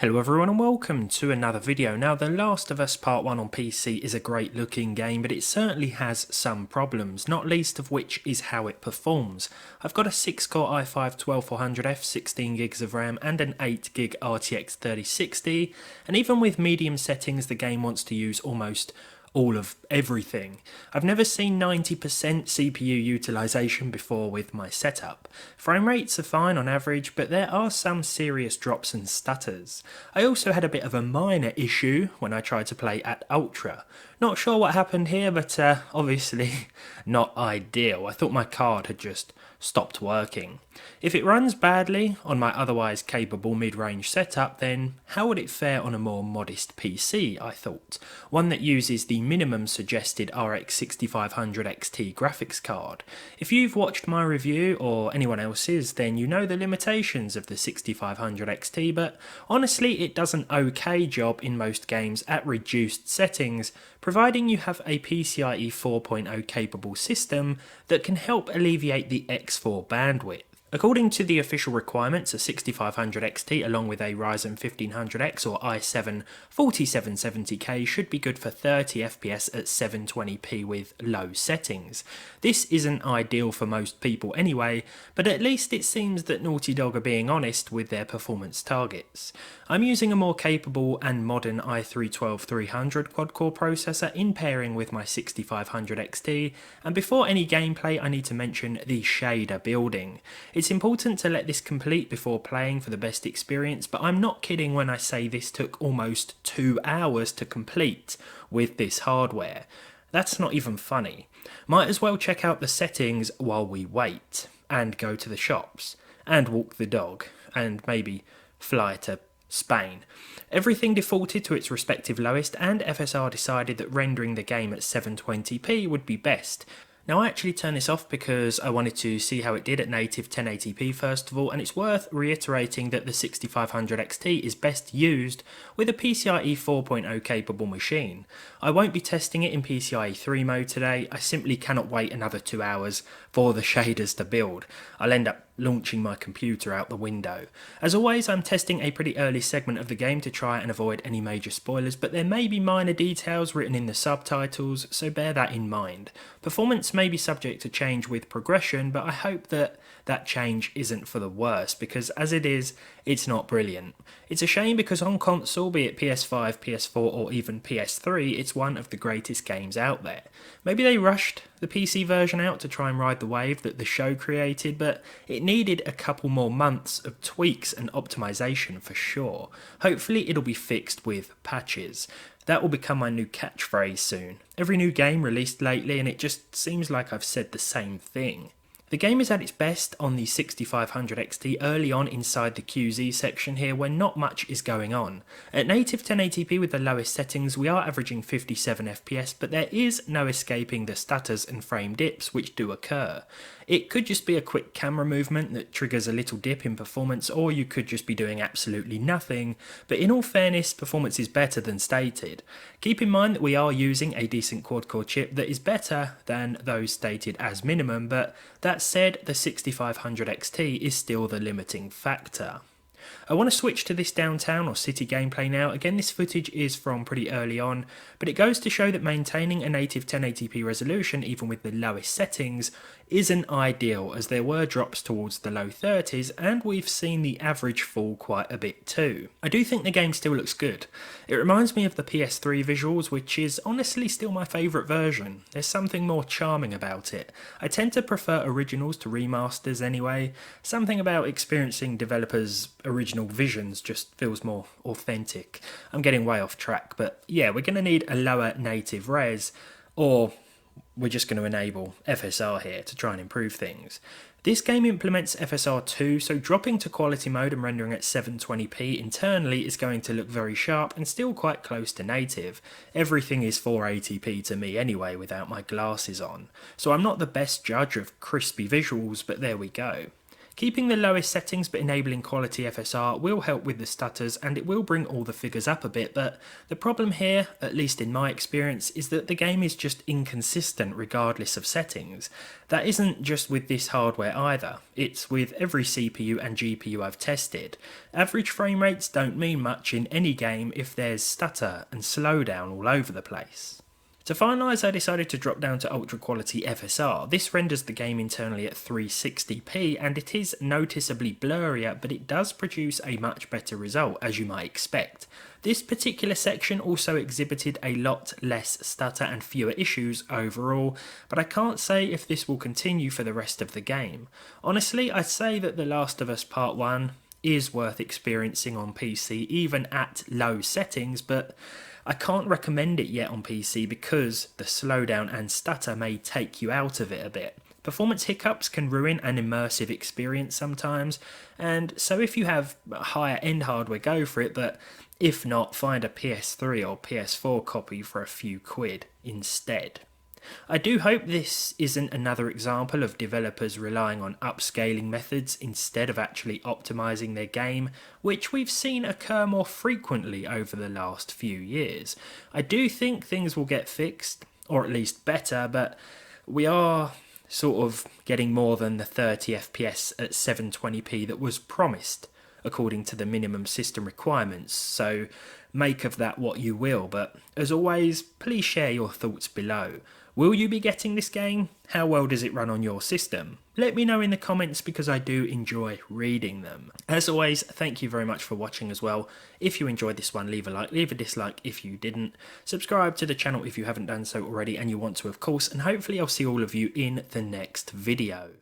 Hello everyone and welcome to another video. Now The Last of Us Part 1 on PC is a great looking game, but it certainly has some problems, not least of which is how it performs. I've got a 6-core i5-12400F, 16GB of RAM and an 8GB RTX 3060, and even with medium settings the game wants to use almost all of everything. I've never seen 90% CPU utilization before with my setup. Frame rates are fine on average, but there are some serious drops and stutters. I also had a bit of a minor issue when I tried to play at Ultra. Not sure what happened here, but obviously not ideal. I thought my card had just stopped working. If it runs badly on my otherwise capable mid-range setup, then how would it fare on a more modest PC, I thought? One that uses the minimum suggested RX 6500 XT graphics card. If you've watched my review, or anyone else's, then you know the limitations of the 6500 XT, but honestly it does an okay job in most games at reduced settings, providing you have a PCIe 4.0 capable system that can help alleviate the X4 bandwidth. According to the official requirements, a 6500 XT along with a Ryzen 1500X or i7 4770K should be good for 30 FPS at 720p with low settings. This isn't ideal for most people anyway, but at least it seems that Naughty Dog are being honest with their performance targets. I'm using a more capable and modern i3-12300 quad-core processor in pairing with my 6500 XT, and before any gameplay I need to mention the shader building. It's important to let this complete before playing for the best experience, but I'm not kidding when I say this took almost 2 hours to complete with this hardware. That's not even funny. Might as well check out the settings while we wait, and go to the shops, and walk the dog, and maybe fly to Spain. Everything defaulted to its respective lowest, and FSR decided that rendering the game at 720p would be best. Now I actually turned this off because I wanted to see how it did at native 1080p first of all, and it's worth reiterating that the 6500 XT is best used with a PCIe 4.0 capable machine. I won't be testing it in PCIe 3 mode today. I simply cannot wait another 2 hours for the shaders to build. I'll end up launching my computer out the window. As always, I'm testing a pretty early segment of the game to try and avoid any major spoilers, but there may be minor details written in the subtitles, so bear that in mind. Performance may be subject to change with progression, but I hope that that change isn't for the worse, because as it is, it's not brilliant. It's a shame because on console, be it PS5, PS4 or even PS3, it's one of the greatest games out there. Maybe they rushed the PC version out to try and ride the wave that the show created, but it needed a couple more months of tweaks and optimization for sure. Hopefully it'll be fixed with patches. That will become my new catchphrase soon. Every new game released lately and it just seems like I've said the same thing. The game is at its best on the 6500 XT early on inside the QZ section here when not much is going on. At native 1080p with the lowest settings we are averaging 57 FPS, but there is no escaping the stutters and frame dips which do occur. It could just be a quick camera movement that triggers a little dip in performance, or you could just be doing absolutely nothing, but in all fairness performance is better than stated. Keep in mind that we are using a decent quad-core chip that is better than those stated as minimum, but that said, the 6500 XT is still the limiting factor. I want to switch to this downtown or city gameplay now. Again, this footage is from pretty early on, but it goes to show that maintaining a native 1080p resolution even with the lowest settings isn't ideal, as there were drops towards the low 30s and we've seen the average fall quite a bit too. I do think the game still looks good. It reminds me of the PS3 visuals, which is honestly still my favourite version. There's something more charming about it. I tend to prefer originals to remasters anyway. Something about experiencing developers' original visions just feels more authentic. I'm getting way off track, but yeah, we're going to need a lower native res, or we're just going to enable FSR here to try and improve things. This game implements FSR 2, so dropping to quality mode and rendering at 720p internally is going to look very sharp and still quite close to native. Everything is 480p to me anyway without my glasses on, so I'm not the best judge of crispy visuals, but there we go. Keeping the lowest settings but enabling quality FSR will help with the stutters, and it will bring all the figures up a bit, but the problem here, at least in my experience, is that the game is just inconsistent regardless of settings. That isn't just with this hardware either, it's with every CPU and GPU I've tested. Average frame rates don't mean much in any game if there's stutter and slowdown all over the place. To finalise, I decided to drop down to ultra quality FSR. This renders the game internally at 360p and it is noticeably blurrier, but it does produce a much better result, as you might expect. This particular section also exhibited a lot less stutter and fewer issues overall, but I can't say if this will continue for the rest of the game. Honestly, I'd say that The Last of Us Part 1 is worth experiencing on PC even at low settings, but I can't recommend it yet on PC because the slowdown and stutter may take you out of it a bit. Performance hiccups can ruin an immersive experience sometimes, and so if you have higher end hardware, go for it, but if not, find a PS3 or PS4 copy for a few quid instead. I do hope this isn't another example of developers relying on upscaling methods instead of actually optimizing their game, which we've seen occur more frequently over the last few years. I do think things will get fixed, or at least better, but we are sort of getting more than the 30 FPS at 720p that was promised according to the minimum system requirements, so make of that what you will, but as always, please share your thoughts below. Will you be getting this game? How well does it run on your system? Let me know in the comments because I do enjoy reading them. As always, thank you very much for watching as well. If you enjoyed this one, leave a like, leave a dislike if you didn't. Subscribe to the channel if you haven't done so already and you want to, of course, and hopefully I'll see all of you in the next video.